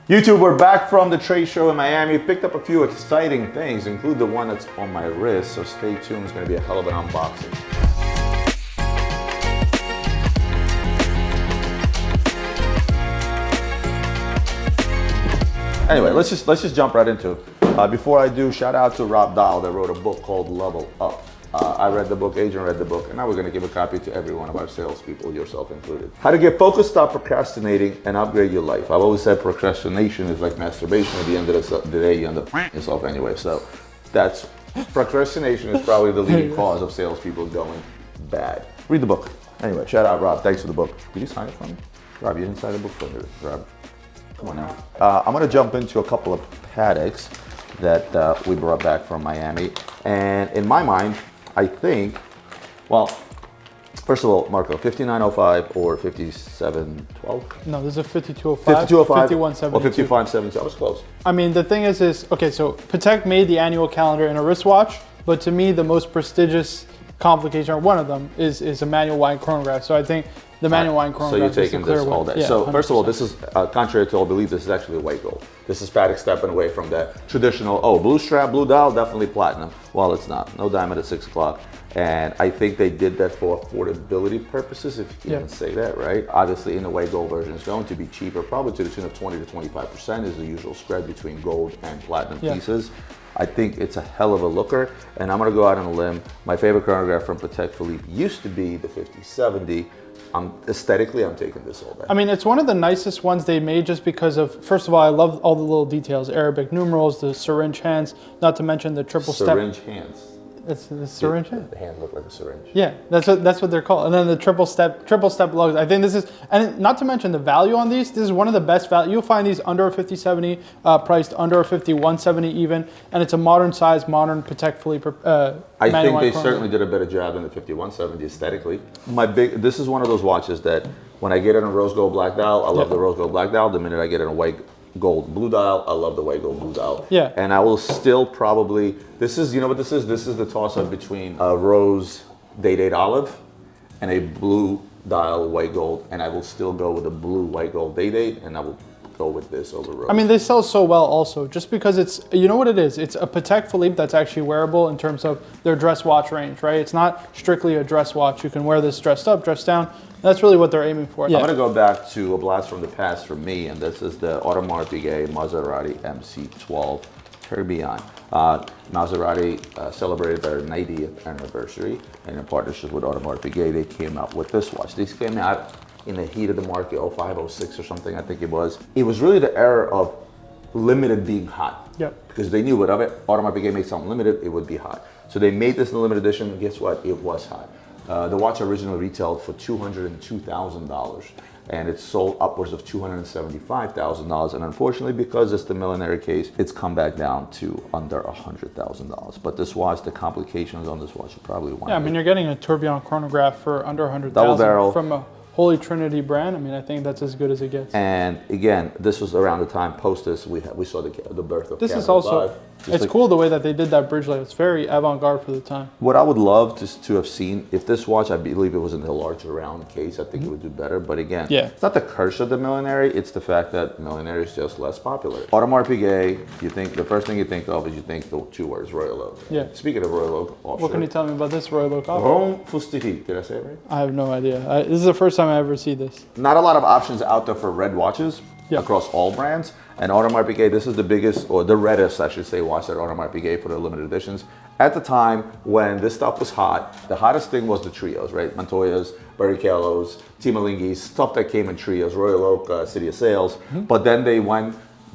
YouTube, we're back from the trade show in Miami. Picked up a few exciting things, include the one that's on my wrist, so stay tuned. It's going to be a hell of an unboxing. Anyway, let's just jump right into it. Before I do, shout out to Rob Dahl that wrote a book called Level Up. I read the book, Adrian read the book, and now we're going to give a copy to every one of our salespeople, yourself included. How to get focused, stop procrastinating, and upgrade your life. I've always said procrastination is like masturbation. At the end of the day, you end up yourself anyway. So that's procrastination is probably the leading cause of salespeople going bad. Read the book. Anyway, shout out Rob. Thanks for the book. Did you sign it for me? Rob, you didn't sign the book for me, Rob. Come on now. I'm going to jump into a couple of Pateks that we brought back from Miami, and in my mind, I think, well, first of all, Marco, 5905 or 5712? No, this is a 5205. 5205 5172. or 5572. I was close. I mean, the thing is okay, so Patek made the annual calendar in a wristwatch, but to me, the most prestigious complication, or one of them, is a manual wine chronograph. So I think the manual wine chronograph. So you're taking this all day. Yeah, so 100%. first of all, this is contrary to all belief. This is actually white gold. This is Patek stepping away from that traditional. Oh, blue strap, blue dial, definitely platinum. Well, it's not. No diamond at 6 o'clock. And I think they did that for affordability purposes, if you can even say that, right? Obviously, in the white gold version, it's going to be cheaper, probably to the tune of 20 to 25% is the usual spread between gold and platinum pieces. I think it's a hell of a looker, and I'm gonna go out on a limb. My favorite chronograph from Patek Philippe used to be the 5070. Aesthetically, I'm taking this all day. I mean, it's one of the nicest ones they made just because of, first of all, I love all the little details, Arabic numerals, the syringe hands, not to mention the triple step. Syringe hands. It's the syringe hand? The hand look like a syringe. Yeah, that's what they're called. And then the triple step lugs. I think this is, and not to mention the value on these, this is one of the best value. You'll find these under a 5070, priced under a 5170 even, and it's a modern size, modern Patek Philippe I think they certainly did a better job than the 5170 aesthetically. This is one of those watches that when I get it in a rose gold black dial, I love the rose gold black dial. The minute I get it in a white gold blue dial, I love the white gold blue dial. Yeah. And I will still probably, this is, you know what this is? This is the toss up between a rose date olive and a blue dial white gold. And I will still go with a blue white gold date, and I will go with this over rose. I mean, they sell so well also, just because it's, you know what it is? It's a Patek Philippe that's actually wearable in terms of their dress watch range, right? It's not strictly a dress watch. You can wear this dressed up, dressed down. That's really what they're aiming for. I'm gonna go back to a blast from the past for me, and this is the Audemars Piguet Maserati MC12 Tourbillon. Maserati celebrated their 90th anniversary, and in partnership with Audemars Piguet, they came out with this watch. These came out in the heat of the market, 05, 06 or something, I think it was. It was really the era of limited being hot. Yep. Because they knew whatever Audemars Piguet made something limited, it would be hot. So they made this in a limited edition, and guess what? It was hot. The watch originally retailed for $202,000, and it sold upwards of $275,000. And unfortunately, because it's the Millenary case, it's come back down to under $100,000. But this watch, the complications on this watch are probably one. Yeah, I mean, you're getting a tourbillon chronograph for under $100,000 double barrel from a Holy Trinity brand. I mean, I think that's as good as it gets. And again, this was around the time post this we saw the birth of. This is also, it's cool the way that they did that bridge light. It's very avant-garde for the time. What I would love to have seen, if this watch, I believe it was in the larger round case, I think it would do better. But again, it's not the curse of the Millenary, it's the fact that Millenary is just less popular. Audemars Piguet, you think, the first thing you think of is you think the two words, Royal Oak. Yeah. Speaking of Royal Oak, Offshore. What can you tell me about this Royal Oak? 𝗙𝗰𝗲𝗯𝗍. Did I say it right? I have no idea. This is the first time I ever see this. Not a lot of options out there for red watches across all brands. And Audemars Piguet, this is the biggest, or the reddest, I should say, watch at Audemars Piguet for the limited editions. At the time when this stuff was hot, the hottest thing was the trios, right? Montoyas, Barrichellos, Timalingis, stuff that came in trios, Royal Oak, City of Sales. But then they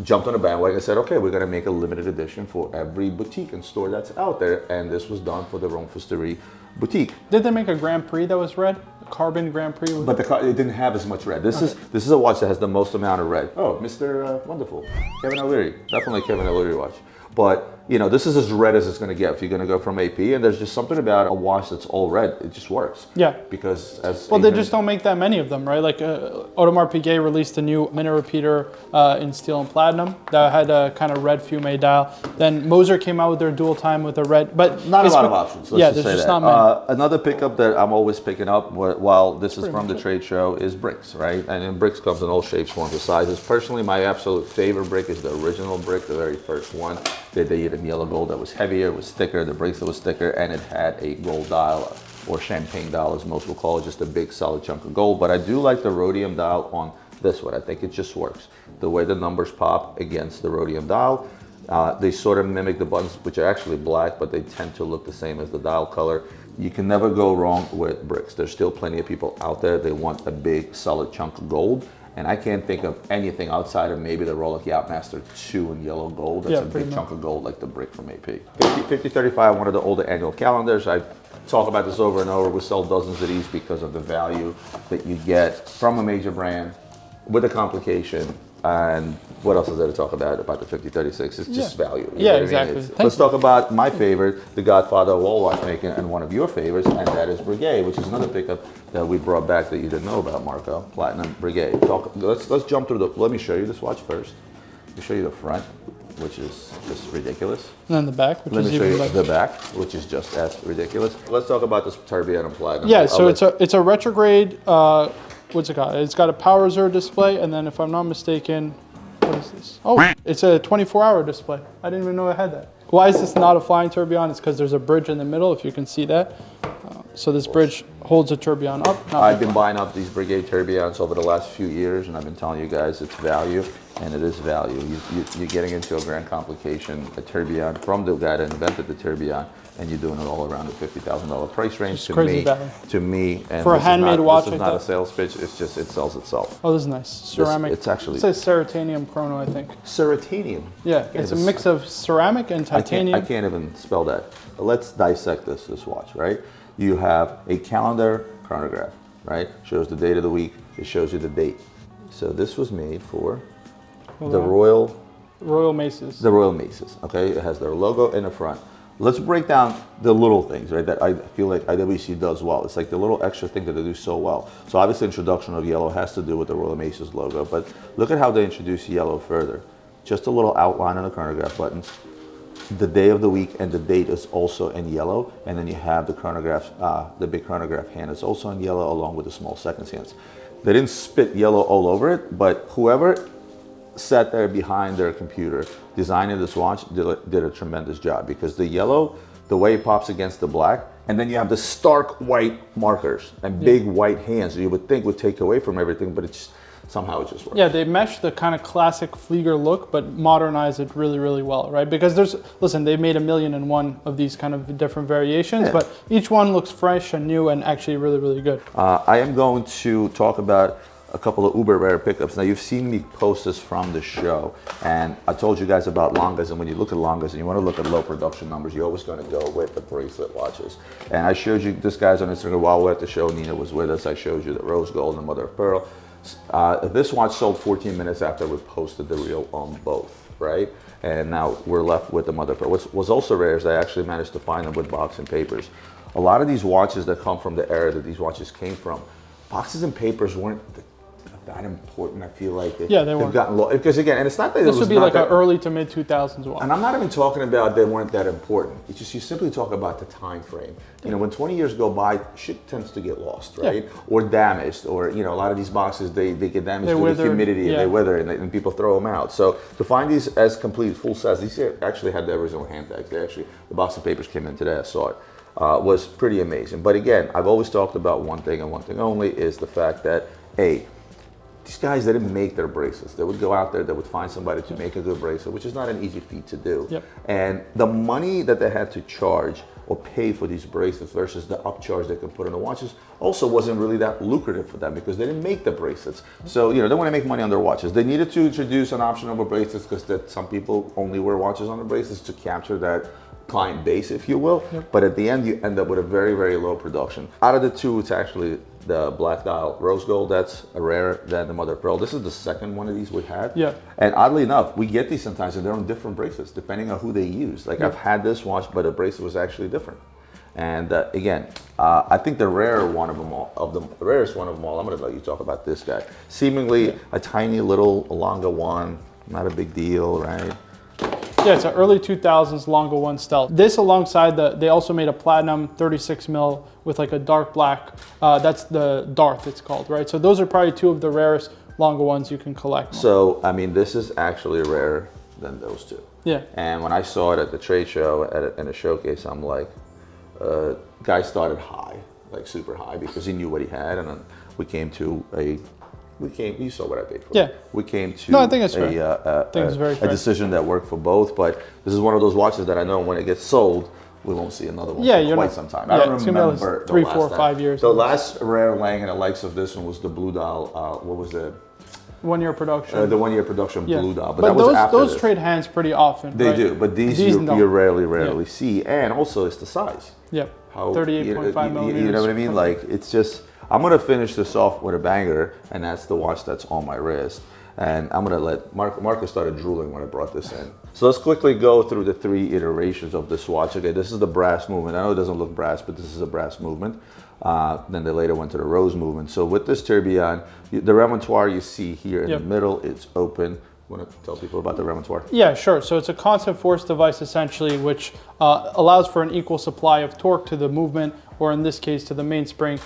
jumped on a bandwagon and said, okay, we're gonna make a limited edition for every boutique and store that's out there. And this was done for the 𝗙𝗿𝗲𝗄𝗏 boutique. Did they make a Grand Prix that was red? Carbon Grand Prix? But it didn't have as much red. This is a watch that has the most amount of red. Oh, Mr. Wonderful. Kevin O'Leary. Definitely Kevin O'Leary watch. But you know, this is as red as it's going to get if you're going to go from AP. And there's just something about a watch that's all red. It just works. Yeah. Because as well, they just don't make that many of them, right? Like Audemars Piguet released a new minute repeater in steel and platinum that had a kind of red fume dial. Then Moser came out with their dual time with a red, but not a lot of options. Let's yeah, just there's say just that. not many. Another pickup that I'm always picking up while this is from the trade show is bricks, right? And in bricks comes in all shapes, forms, and sizes. Personally, my absolute favorite brick is the original brick, the very first one. They did in yellow gold that was heavier, was thicker, the bracelet was thicker, and it had a gold dial, or champagne dial as most will call it, just a big solid chunk of gold. But I do like the rhodium dial on this one. I think it just works. The way the numbers pop against the rhodium dial, they sort of mimic the buttons, which are actually black, but they tend to look the same as the dial color. You can never go wrong with bricks. There's still plenty of people out there, they want a big solid chunk of gold. And I can't think of anything outside of maybe the Rolex Yachtmaster 2 in yellow gold. That's a big chunk of gold like the brick from AP. 5035, one of the older annual calendars. I talk about this over and over. We sell dozens of these because of the value that you get from a major brand with a complication. And what else is there to talk about the 5036? It's just value. Yeah, exactly. Let's talk about my favorite, the godfather of all watchmaking, and one of your favorites, and that is Breguet, which is another pickup that we brought back that you didn't know about, Marco. Platinum Breguet. Let's jump through let me show you this watch first. Let me show you the front, which is just ridiculous. And then the back, which Let is me show even you better. the back, which is just as ridiculous. Let's talk about this Tourbillon and Platinum. Yeah, so it's a retrograde. What's it got? It's got a power reserve display, and then if I'm not mistaken, what is this? Oh, it's a 24-hour display. I didn't even know it had that. Why is this not a flying tourbillon? It's because there's a bridge in the middle, if you can see that. So this bridge holds the tourbillon up. I've been buying up these Breguet tourbillons over the last few years, and I've been telling you guys it's value, and it is value. You're getting into a grand complication, a tourbillon from the guy that invented the tourbillon, and you're doing it all around the $50,000 price range. It's crazy value. To me, and for a handmade watch, this is not a sales pitch. It's just it sells itself. Oh, this is nice. Ceramic. It's actually. It says Ceratanium chrono, I think. Ceratanium. Yeah, it's a mix of ceramic and titanium. I can't even spell that. But let's dissect this watch, right? You have a calendar chronograph, right? Shows the date of the week. It shows you the date. So this was made for the Royal Maces. The Royal Maces, okay? It has their logo in the front. Let's break down the little things, right, that I feel like IWC does well. It's like the little extra thing that they do so well. So obviously introduction of yellow has to do with the Royal Maces logo, but look at how they introduce yellow further. Just a little outline on the chronograph buttons. The day of the week and the date is also in yellow, and then you have the chronograph, the big chronograph hand is also in yellow along with the small seconds hands. They didn't spit yellow all over it, but whoever sat there behind their computer designing this watch did a tremendous job, because the yellow, the way it pops against the black, and then you have the stark white markers and big white hands that you would think would take away from everything, but it's somehow it just works. Yeah, they mesh the kind of classic Flieger look, but modernize it really, really well, right? Because listen, they made 1,000,001 of these kind of different variations, but each one looks fresh and new and actually really, really good. I am going to talk about a couple of uber rare pickups. Now you've seen me post this from the show, and I told you guys about Langes, and when you look at Langes and you want to look at low production numbers, you're always going to go with the bracelet watches. And I showed you this guy's on Instagram while we were at the show. Nina was with us. I showed you the rose gold and mother of pearl. This watch sold 14 minutes after we posted the reel on both, right? And now we're left with the mother of pearl. What was also rare is I actually managed to find them with box and papers. A lot of these watches that come from the era that these watches came from, boxes and papers weren't that important. I feel like they weren't. Gotten low, because again, and it's not that this would be like an early to mid 2000s watch. And I'm not even talking about they weren't that important. It's just you simply talk about the time frame. You know, when 20 years go by, shit tends to get lost, right? Or damaged, or you know, a lot of these boxes they get damaged due to humidity and they wither, and people throw them out. So to find these as complete full size, these actually had the original hand tags. The box of papers came in today. I saw it. Was pretty amazing. But again, I've always talked about one thing and one thing only, is the fact that these guys, they didn't make their bracelets. They would go out there, they would find somebody to make a good bracelet, which is not an easy feat to do. And the money that they had to charge or pay for these bracelets versus the upcharge they could put on the watches also wasn't really that lucrative for them, because they didn't make the bracelets. So, you know, they want to make money on their watches. They needed to introduce an option over bracelets because some people only wear watches on the bracelets to capture that client base, if you will. But at the end, you end up with a very, very low production. Out of the two, it's actually the black dial rose gold that's rarer than the mother of pearl. This is the second one of these we had. Yeah. And oddly enough, we get these sometimes and they're on different bracelets depending on who they use. Like I've had this watch, but the bracelet was actually different. And again, I think the rare one of them all, the rarest one of them all, I'm gonna let you talk about this guy. Seemingly a tiny little A.Lange one, not a big deal, right? Yeah, it's an early 2000s A.Lange one stealth. This alongside they also made a platinum 36 mil with like a dark black. That's the Darth, it's called, right? So those are probably two of the rarest A.Lange ones you can collect. So, I mean, this is actually rarer than those two. Yeah. And when I saw it at the trade show, in a showcase, I'm like, guy started high, like super high, because he knew what he had. And then we came to you saw what I paid for. Yeah. We came to I think it's fair. a decision that worked for both, but this is one of those watches that I know when it gets sold, we won't see another one for quite some time. I don't remember 3, 4, 5 years. The last rare Lange and the likes of this one was the blue dial, what was the 1 year production. the 1 year production blue dial, but that those, was after those this. trade hands pretty often. They right? do, but these you rarely see, and also it's the size. Yep. How 38.5 millimeters. You know what I mean? Like it's just. I'm gonna finish this off with a banger, and that's the watch that's on my wrist. And I'm gonna let Marcus started drooling when I brought this in. So let's quickly go through the 3 iterations of this watch. Okay, this is the brass movement. I know it doesn't look brass, but this is a brass movement. Then they later went to the rose movement. So with this tourbillon, the remontoire you see here in the middle, it's open. Want to tell people about the remontoire? Yeah, sure. So it's a constant force device essentially, which allows for an equal supply of torque to the movement, or in this case to the mainspring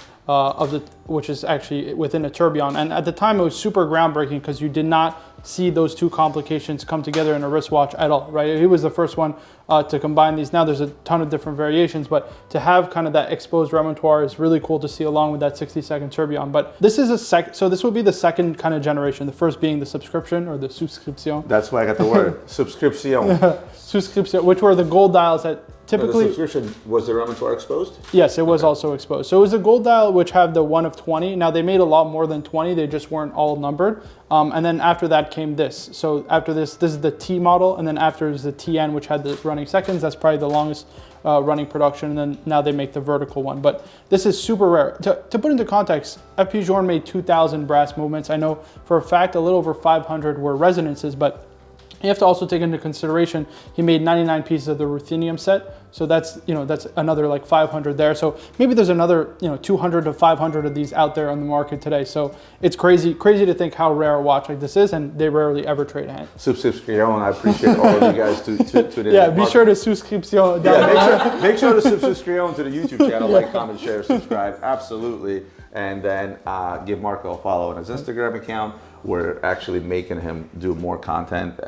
which is actually within a tourbillon. And at the time it was super groundbreaking because you did not see those two complications come together in a wristwatch at all, right? He was the first one to combine these. Now there's a ton of different variations, but to have kind of that exposed remontoire is really cool to see along with that 60-second tourbillon. But this is so this would be the second kind of generation, the first being the subscription or the souscription. That's why I got the word, subscription. Souscription, which were the gold dials that typically... The subscription, was the remontoire exposed? Yes, it was also exposed. So it was a gold dial which had the 1 of 20. Now they made a lot more than 20, they just weren't all numbered. And then after that came this. So after this is the T model, and then after is the TN, which had the running seconds. That's probably the longest running production, and then now they make the vertical one. But this is super rare. To put into context, FP Journe made 2,000 brass movements. I know for a fact a little over 500 were resonances, but you have to also take into consideration he made 99 pieces of the ruthenium set, so that's that's another like 500 there. So maybe there's another 200 to 500 of these out there on the market today. So it's crazy to think how rare a watch like this is, and they rarely ever trade hands. Subscription, I appreciate all of you guys to yeah, be sure to subscription. Make sure to subscribe to the YouTube channel, like, comment, share, subscribe, absolutely, and then give Marco a follow on his Instagram account. We're actually making him do more content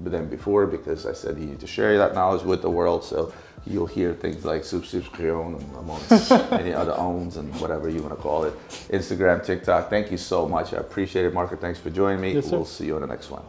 than before because I said he needs to share that knowledge with the world. So you'll hear things like subscription and amongst any other owns and whatever you want to call it. Instagram, TikTok. Thank you so much. I appreciate it, Marco. Thanks for joining me. Yes, sir. We'll see you on the next one.